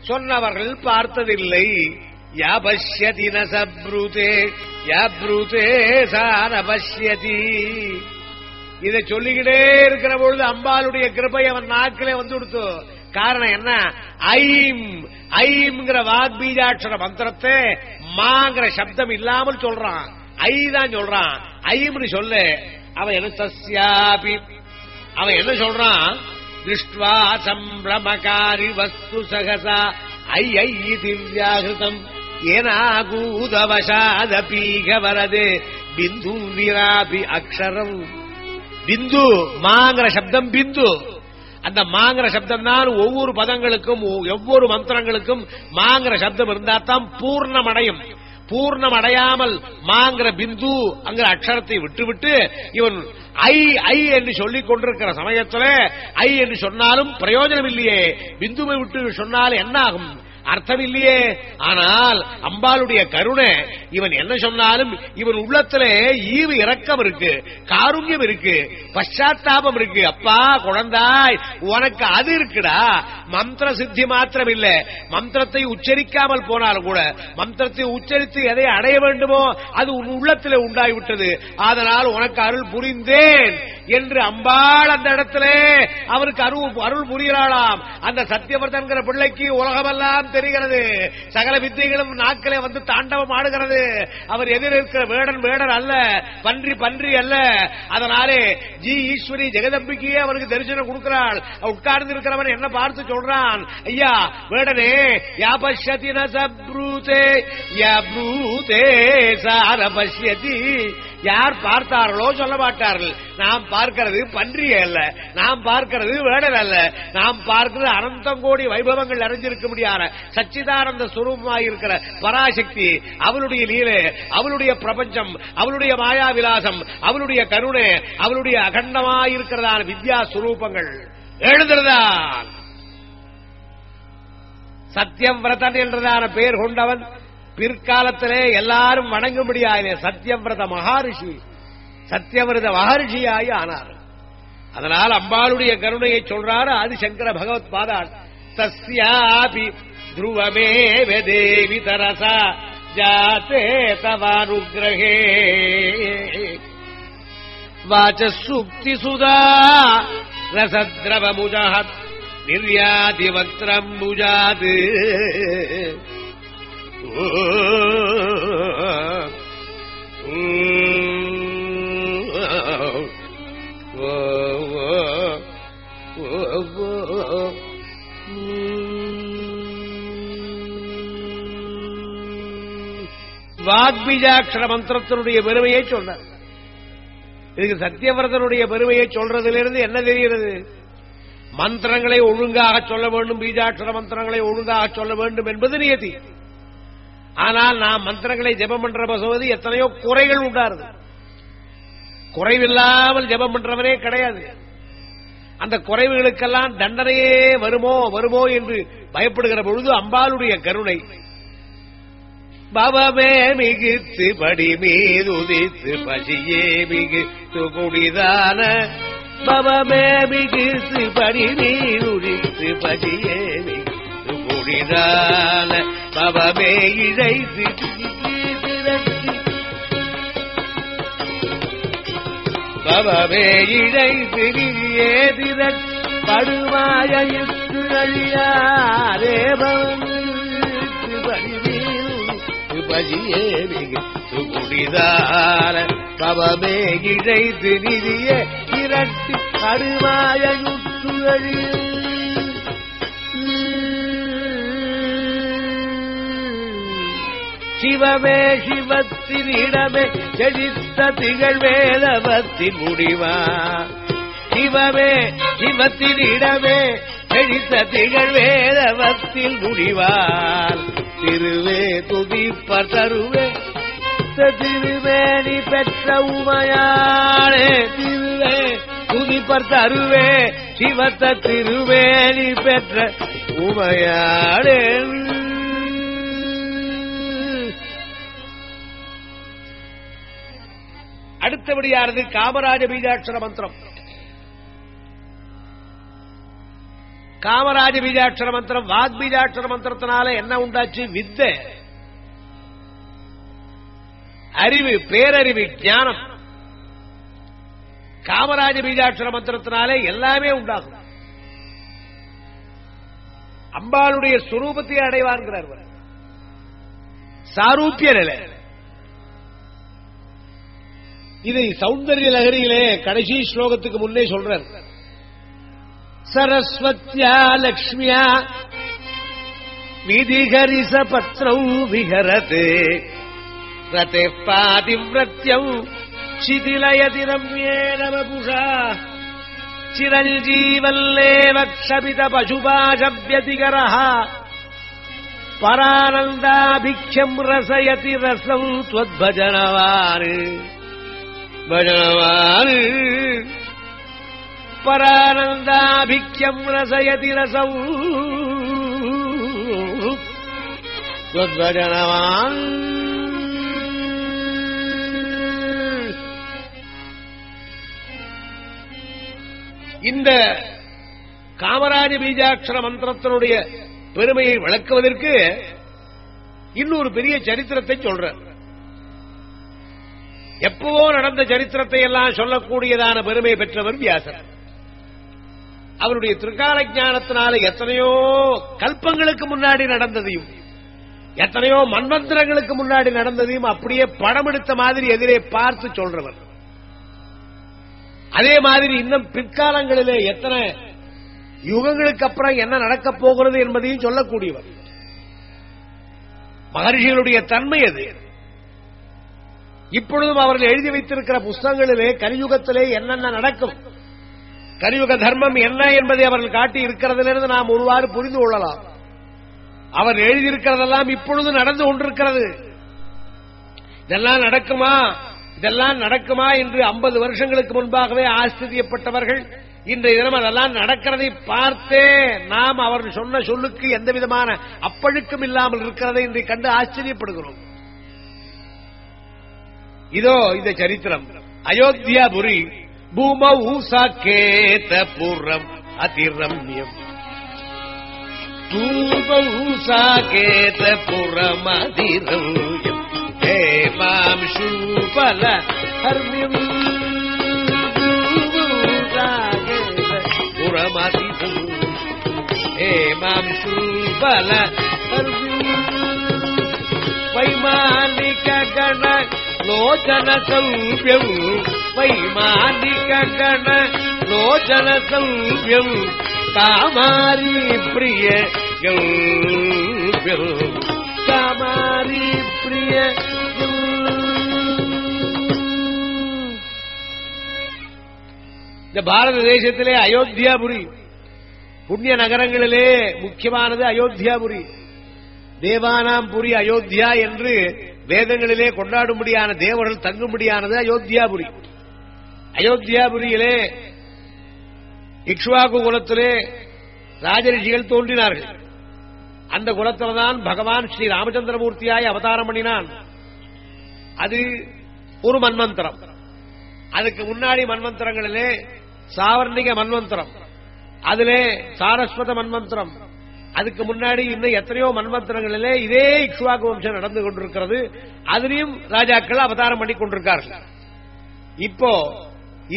சொன்னவர்கள் பார்த்ததில்லை. யாபஷ்யதி நசப்ருதே யப்ருதே சானபஷ்யதி. இதை சொல்லிக்கிட்டே இருக்கிற பொழுது அம்பாளுடைய கிருபை அவன் நாக்கிலே வந்து கொடுத்து. காரணம் என்ன? ஐம் ஐம்ங்கிற வாக்பீஜாட்சர மந்திரத்தை மாங்கிற சப்தம் இல்லாமல் சொல்றான். ஐ தான் சொல்றான். ஐம்னு சொல்ல அவன் என்ன தஸ்யாபி அவன் என்ன சொல்றான்? திருஷ்ட்வா சம்பிரமகாரி வஸ்து சகசா ஐ ஐ திவ்யாகிருதம் ஏனாகூதவசாதபீக வரதே பிந்து வீராபி அக்ஷரம். பிந்து மாங்கிற சப்தம் பிந்து. அந்த மாங்கிற சப்தம் தான் ஒவ்வொரு பதங்களுக்கும் ஒவ்வொரு மந்திரங்களுக்கும் மாங்கிற சப்தம் இருந்தா தான் பூர்ணமடையும். பூர்ணம் அடையாமல் மாங்கிற பிந்து அங்கிற அக்ஷரத்தை விட்டுவிட்டு இவன் ஐ ஐ என்று சொல்லிக் கொண்டிருக்கிற சமயத்தில் ஐ என்று சொன்னாலும் பிரயோஜனம் இல்லையே. பிந்துவை விட்டு சொன்னால் என்ன ஆகும்? அர்த்தம் இல்லையே. ஆனால் அம்பாளுடைய கருணை இவன் என்ன சொன்னாலும் இவன் உள்ளத்திலே ஈவு இரக்கம் இருக்கு, காருண்யம் இருக்கு, பశ్చాத்தாபம் இருக்கு. அப்பா குழந்தாய் உனக்கு அது இருக்குடா. மந்திர சித்தி மாத்திரம் இல்ல, மந்திரத்தை உச்சரிக்காமல் போனாலும் கூட மந்திரத்தை உச்சரித்து எதை அடைய வேண்டுமோ அது உன் உள்ளத்திலே உண்டாகிவிட்டது. அதனால் உனக்கு அருள் புரிந்தேன் என்று அம்பாள் அந்த இடத்திலே அவருக்கு அருள் புரிகிறாளாம். அந்த சத்தியவர்தன்கிற பிள்ளைக்கு உலகமெல்லாம் தெரிகிறது. சகல வித்தைகளும் நாட்களே வந்து தாண்டவம் ஆடுகிறது. அவர் எதிர்க்கிற வேடன் வேடர் அல்ல, பன்றி பன்றி அல்ல. அதனாலே ஜி ஈஸ்வரி ஜெகதம்பிக்கையே அவருக்கு தரிசனம் கொடுக்கிறாள். உட்கார்ந்து இருக்கிறவன் என்ன பார்த்து சொல்றான்? ஐயா வேடனே யாபஷ்யதி நசப்ரூதே யப்ரூதே சாரபஷ்யதி. யார் பார்த்தார்களோ சொல்ல மாட்டார்கள். நாம் பார்க்கிறது பன்றிய அல்ல, நாம் பார்க்கிறது வேடர் அல்ல, நாம் பார்க்கிறது அனந்தம் கோடி வைபவங்கள் அறிஞ்சிருக்க முடியாத சச்சிதானந்த ஸ்வரூபமாயிருக்கிற பராசக்தி. அவளுடைய லீலை, அவளுடைய பிரபஞ்சம், அவளுடைய மாயா விலாசம், அவளுடைய கருணை, அவளுடைய அகண்டமாயிருக்கிறதான வித்யா ஸ்வரூபங்கள் எழுதுறதான். சத்தியவிரதன் என்றதான பெயர் கொண்டவன் பிற்காலத்திலே எல்லாரும் வணங்கும்படியாக சத்தியவிரத மகாரிஷி, சத்தியவிரத மகரிஷியாய் ஆனார். அதனால் அம்பாளுடைய கருணையை சொல்றாரு ஆதிசங்கர பகவத் பாதாள். தஸ்யாபி த்ருவமேவ தேவி தரசா ஜாதே தவானுக்ரஹே வாசசுக்தி சுதா ரசத்ரவமுஜஹத் நிர்யாதி வக்ரம் முஜாத். வாக்பீஜாட்சர மந்திரத்தினுடைய பெருமையை சொன்னார். இதுக்கு சத்தியவிரதனுடைய பெருமையை சொல்றதிலிருந்து என்ன தெரிகிறது? மந்திரங்களை ஒழுங்காக சொல்ல வேண்டும், பீஜாட்சர மந்திரங்களை ஒழுங்காக சொல்ல வேண்டும் என்பது நியதி. ஆனால் நாம் மந்திரங்களை ஜெபம் பண்ற போது எத்தனையோ குறைகள் உண்டாருது. குறைவில்லாமல் ஜெபம் பண்றவனே கிடையாது. அந்த குறைவுகளுக்கெல்லாம் தண்டனையே வருமோ வருமோ என்று பயப்படுகிற பொழுது அம்பாளுடைய கருணை பவமே மிகுத்து படி மீதுதித்து பசியே மிகுத்து குடிதான பவமே மிகுத்து படி மீதுதித்து பசியே மிகுத்து குடிதான பவமே இழைத்து பவமே இழைத்து ஏதிரட் படுவாயுக்கு அழியாரே பவமித்து படி பசியே மிகுத்து குடிதான பவமே இழைத்து நிதிய இரட்டு கடுவாயுக்கு அழிய சிவமே சிவத்தின் இடமே செழித்த திகழ் வேதவத்தின் முடிவா. சிவமே சிவத்தின் இடமே செழித்த திகழ் வேதவத்தில் முடிவார். திருவே துதிப்பர் தருவே திருவேணி பெற்ற உமையாளே. திருவே துதிப்பர் தருவே சிவத்த திருவேணி பெற்ற உமையாளே. அடுத்தபடியானது காமராஜ பீஜாட்சர மந்திரம். காமராஜ பீஜாட்சர மந்திரம், வாக் பீஜாட்சர மந்திரத்தினால என்ன உண்டாச்சு? வித்தை, அறிவு, பேரறிவு, ஞானம். காமராஜ பீஜாட்சர மந்திரத்தினாலே எல்லாமே உண்டாகும். அம்பாளுடைய ஸ்வரூபத்தை அடைவார்கிறார். சாரூபிய நிலை. இதை சௌந்தர்ய லகரியிலே கடைசி ஸ்லோகத்துக்கு முன்னே சொல்றார். சரஸ்வத்யா லக்ஷ்மியா விதிகரிச பத்ரௌ விஹரதே ரதே பாதிவ்ரத்யம் சிதிலயதி ரம்யேன வபுஷா சிரஞ்சீவல்லேவ க்ஷபித பசுபாசவ்யதிகரஹ பரானந்தாபிக்ஷம் ரசயதி ரசம் த்வத்பஜனவான் பஜனவான் பரானந்தாபிக்ஷம் ரசயதி ரசம் த்வத்பஜனவான். இந்த காமராஜ பீஜாட்சர மந்திரத்தினுடைய பெருமையை விளக்குவதற்கு இன்னொரு பெரிய சரித்திரத்தை சொல்றார். எப்பவோ நடந்த சரித்திரத்தை எல்லாம் சொல்லக்கூடியதான பெருமை பெற்றவர் வியாசர். அவருடைய திரிகால ஞானத்தினால எத்தனையோ கல்பங்களுக்கு முன்னாடி நடந்ததையும் எத்தனையோ மன்வந்திரங்களுக்கு முன்னாடி நடந்ததையும் அப்படியே படம் எடுத்த மாதிரி எதிரே பார்த்து சொல்றவர். அதே மாதிரி இன்னும் பிற்காலங்களிலே எத்தனை யுகங்களுக்கு அப்புறம் என்ன நடக்கப் போகிறது என்பதையும் சொல்லக்கூடியவர். மகர்ஷிகளுடைய தன்மை அது. இப்பொழுதும் அவர்கள் எழுதி வைத்திருக்கிற புஸ்தகங்களிலே கலியுகத்திலே என்னென்ன நடக்கும், கலியுக தர்மம் என்ன என்பதை அவர்கள் காட்டி இருக்கிறதிலிருந்து நாம் ஒருவாறு புரிந்து கொள்ளலாம். அவர் எழுதியிருக்கிறதெல்லாம் இப்பொழுது நடந்து கொண்டிருக்கிறது. இதெல்லாம் நடக்குமா, இதெல்லாம் நடக்குமா என்று 50 வருஷங்களுக்கு முன்பாகவே ஆச்சரியப்பட்டவர்கள் இன்றைய தினம் அதெல்லாம் நடக்கிறதை பார்த்தே நாம் அவர் சொன்ன சொல்லுக்கு எந்த விதமான அப்பழுக்கும் இல்லாமல் இருக்கிறதை இன்றை கண்டு ஆச்சரியப்படுகிறோம். இதோ இந்த சரித்திரம். அயோத்தியாபுரி பூமௌ சாகேதபுரம் அதிரம்யம் பூமௌ சாகேதபுரம் அதிரம்யம் ஹேமாம் சூபல ஹர்மியம் புரமதிரம் ஹேமாம் சூபல ஹர்மியம் வைமானிக கண லோச்சன சௌவ்யம் வைமானிக கண லோச்சன சௌவ்யம் காமாரி பிரிய காமாரி பிரிய. இந்த பாரத தேசத்திலே அயோத்தியாபுரி புண்ணிய நகரங்களிலே முக்கியமானது அயோத்தியாபுரி. தேவானாம் புரி அயோத்தியா என்று வேதங்களிலே கொண்டாடும்படியான தேவர்கள் தங்கும்படியானது அயோத்தியாபுரி. அயோத்தியாபுரியிலே இக்ஷ்வாகு குலத்திலே ராஜரிஷிகள் தோன்றினார்கள். அந்த குலத்தில்தான் பகவான் ஸ்ரீ ராமச்சந்திரமூர்த்தியாய் அவதாரம் பண்ணினான். அது ஒரு மன்வந்தரம். அதுக்கு முன்னாடி மன்வந்தரங்களிலே சாவர்ணிக மன்வந்தரம், அதிலே சாரஸ்வத மன்வந்தரம், அதுக்கு முன்னாடி இன்னும் எத்தனையோ மன்வந்தரங்களிலே இதே இக்ஷ்வாகு வம்சம் நடந்து கொண்டிருக்கிறது. அதிலையும் ராஜாக்கள் அவதாரம் பண்ணி கொண்டிருக்கார்கள்.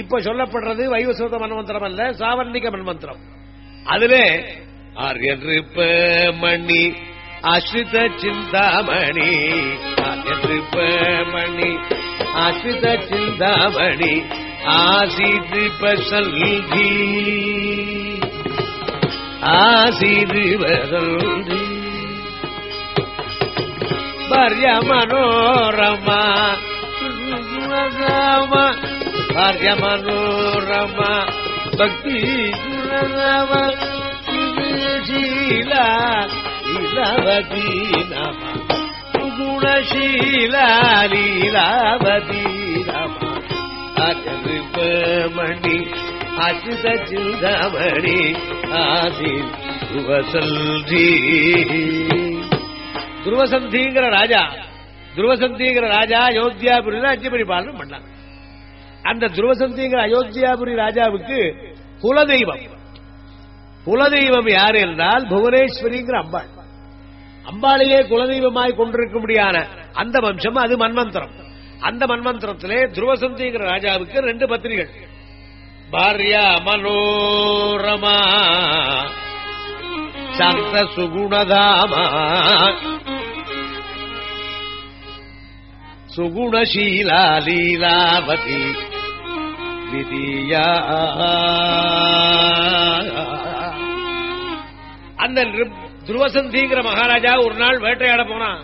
இப்போ சொல்லப்படுறது வைவஸ்வத மன்வந்தரம் அல்ல, சாவர்ணிக மன்வந்தரம். அதிலே ஆர்யமணி ஆஸ்ரித சிந்தாமணி ஆர்யமணி ஆஸ்ரித சிந்தாமணி ஆசிது பசல்கி ஆசிது வசல்கி பர்ய மனோரமா பர்ய மனோரமா பக்தி குணராம குணசீலா லீலாவதி நம குணசீலா லீலாவதி நம அகருபமணி அச்சுத சிந்தாமணி ஆசி துருவசந்தி. துருவசந்திங்கிற ராஜா அயோத்தியாபுரியில் 5 பரிபாலனம் பண்ணாங்க. அந்த துருவசந்திங்கிற அயோத்தியாபுரி ராஜாவுக்கு குலதெய்வம் குலதெய்வம் யார் என்றால் புவனேஸ்வரிங்கிற அம்பாள். அம்பாளையே குலதெய்வமாய் கொண்டிருக்கும்படியான அந்த வம்சம் அது மன்வந்தரம். அந்த மன்வந்தரத்திலே துருவசந்திங்கிற ராஜாவுக்கு 2 பத்னிகள், பாரியா மனோரமா சாந்த சுகுணதாமா சுகுணசீலா லீலாவதி விதியா. அந்த துருவசந்திங்கிற மகாராஜா ஒரு நாள் வேட்டையாட போனான்.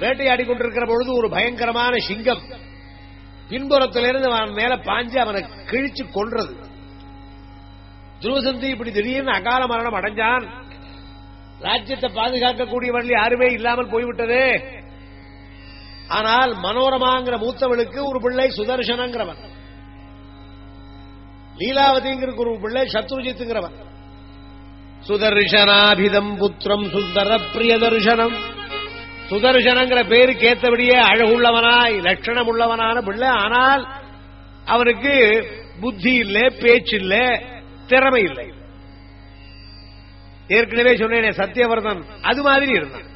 வேட்டையாடி கொண்டிருக்கிற பொழுது ஒரு பயங்கரமான சிங்கம் பின்புறத்திலிருந்து அவன் மேல பாஞ்சு அவனை கிழிச்சு கொன்றது. துருவசந்தி இப்படி திடீர்னு அகால மரணம் அடைஞ்சான். ராஜ்யத்தை பாதுகாக்கக்கூடியவர்கள் யாருமே இல்லாமல் போய்விட்டது. ஆனால் மனோரமாங்கிற மூத்தவளுக்கு ஒரு பிள்ளை சுதர்சனங்கிறவன், லீலாவதிங்கிற ஒரு பிள்ளை சத்ருஜித்துங்கிறவன். சுதர்சனாபிதம் புத்திரம் சுந்தர பிரிய தர்சனம். சுதர்சனங்கிற பேருக்கு ஏற்றபடியே அழகுள்ளவனாய் லட்சணம் உள்ளவனான பிள்ளை. ஆனால் அவனுக்கு புத்தி இல்லை, பேச்சு இல்லை, திறமை இல்லை. ஏற்கனவே சொன்னேனே சத்தியவர்தன் அது மாதிரி இருந்தான்.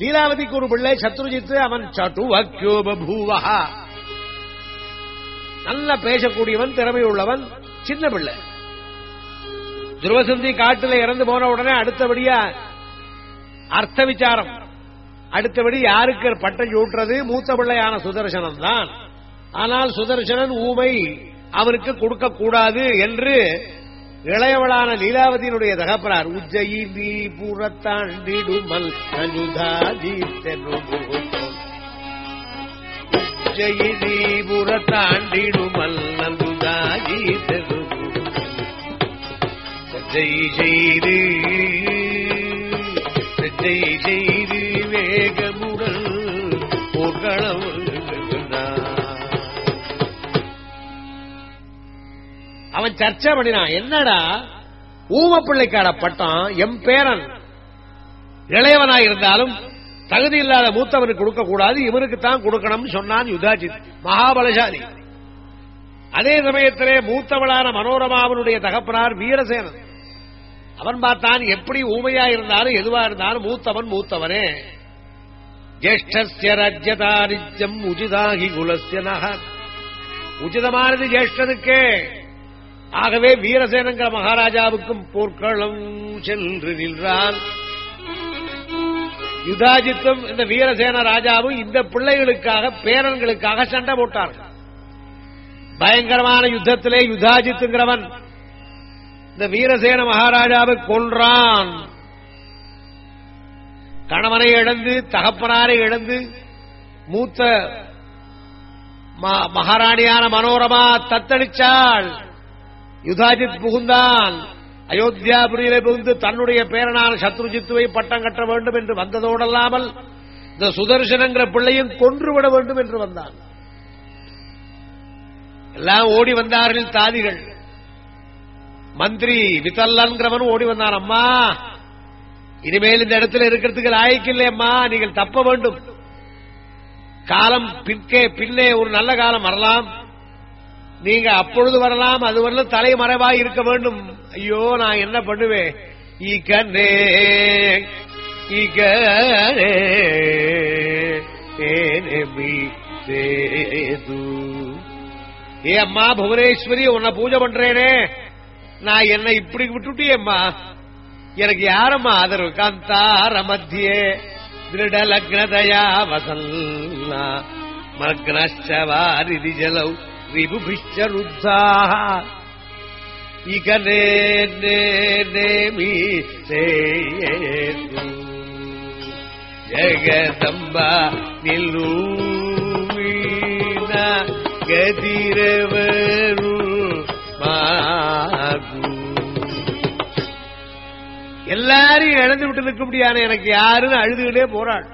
லீலாவதிக்கு ஒரு பிள்ளை சத்ருஜித்து. அவன் சட்டுவக்யோ பபூவஹா, நல்ல பேசக்கூடியவன், திறமை உள்ளவன், சின்ன பிள்ளை. துருவசந்தி காட்டில இறந்து போன உடனே அடுத்தபடியா அர்த்த விசாரம், அடுத்தபடி யாருக்கு பட்டம் சூட்டுறது? மூத்த பிள்ளையான சுதர்சனன் தான். ஆனால் சுதர்சனன் ஊமை, அவனுக்கு கொடுக்கக்கூடாது என்று இளையவளான லீலாவதியினுடைய தகப்பனார் உஜ்ஜயினி புறத்தாண்டிடுமல் உஜ்ஜயினி புறத்தாண்டிடுமல் நந்துதாஜி ஜெய் செய்து ஜெய் செய்து வேகமுடல் போர்க்களம். அவன் சர்ச்சை பண்ணினான், என்னடா ஊமப்பிள்ளைக்காட பட்டம் எம் பேரன் இளையவனாய் இருந்தாலும் தகுதி இல்லாத மூத்தவனுக்கு கொடுக்க கூடாது, இவனுக்கு தான் கொடுக்கணும் சொன்னான் யுதாஜித், மகாபலசாலி. அதே சமயத்திலே மூத்தவளான மனோரமாவனுடைய தகப்பனார் வீரசேனன். அவன் பார்த்தான், எப்படி ஊமையா இருந்தாலும் எதுவா இருந்தாலும் மூத்தவன் மூத்தவனே. ஜேஷ்டஸ்ய ராஜ்யதாரிஜ்யம் உஜிதாகி குலஸ்ய நகர், உச்சிதமானது ஜேஷ்டனுக்கே. ஆகவே வீரசேனங்கிற மகாராஜாவுக்கும் போர்க்களம் சென்று நின்றான். யுதாஜித்தும் இந்த வீரசேன ராஜாவும் இந்த பிள்ளைகளுக்காக பேரன்களுக்காக சண்டை போட்டார்கள். பயங்கரமான யுத்தத்திலே யுதாஜித்துங்கிறவன் இந்த வீரசேன மகாராஜாவை கொன்றான். கணவனை இழந்து தகப்பனாரை இழந்து மூத்த மகாராணியான மனோரமா தத்தளிச்சாள். யுதாஜித் புகுந்தான். அயோத்தியாபுரியிலே புகுந்து தன்னுடைய பேரனான சத்ருஜித்துவை பட்டம் கட்ட வேண்டும் என்று வந்ததோடல்லாமல் இந்த சுதர்சனங்கிற பிள்ளையும் கொன்றுவிட வேண்டும் என்று வந்தான். எல்லாம் ஓடி வந்தார்கள் தாதிகள். மந்திரி வித்தல்லன்கிறவன் ஓடி வந்தான். அம்மா, இனிமேல் இந்த இடத்துல இருக்கிறதுக்கு லாய்க்கில்லை அம்மா, நீங்கள் தப்ப வேண்டும். காலம் பின்னே ஒரு நல்ல காலம் வரலாம், நீங்க அப்பொழுது வரலாம், அது வரல தலைமறைவாய் இருக்க வேண்டும். ஐயோ, நான் என்ன பண்ணுவேன்? ஏ அம்மா புவனேஸ்வரி, உன்னை பூஜை பண்றேனே, நான் என்ன இப்படி விட்டுட்டியம்மா, எனக்கு யாரம்மா ஆதரவு? காந்தார மத்தியே திருட லக்னதயா வசல்லா மக்னச்சவாரிதி ஜலௌ ரிபுபிஷ்ச ருத்தாக இக நேமி சேது ஜெகதம்பா நில்லூவீன கதிரவரு மாகு. எல்லாரையும் இழந்து விட்டு நிற்க முடியாது, எனக்கு யாருன்னு அழுதுகிட்டே போறாள்.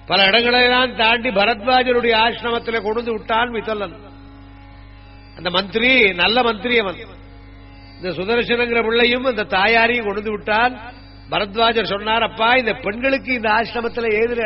பல இடங்களெல்லாம் தாண்டி பரத்வாஜருடைய ஆசிரமத்தில் கொண்டு விட்டான் வித்தல்லன். அந்த மந்திரி நல்ல மந்திரி அவன். இந்த சுதர்சனங்கிற பிள்ளையும் இந்த தாயாரையும் கொண்டு விட்டான். பரத்வாஜர் சொன்னார், அப்பா, இந்த பெண்களுக்கு இந்த ஆசிரமத்தில் ஏதுல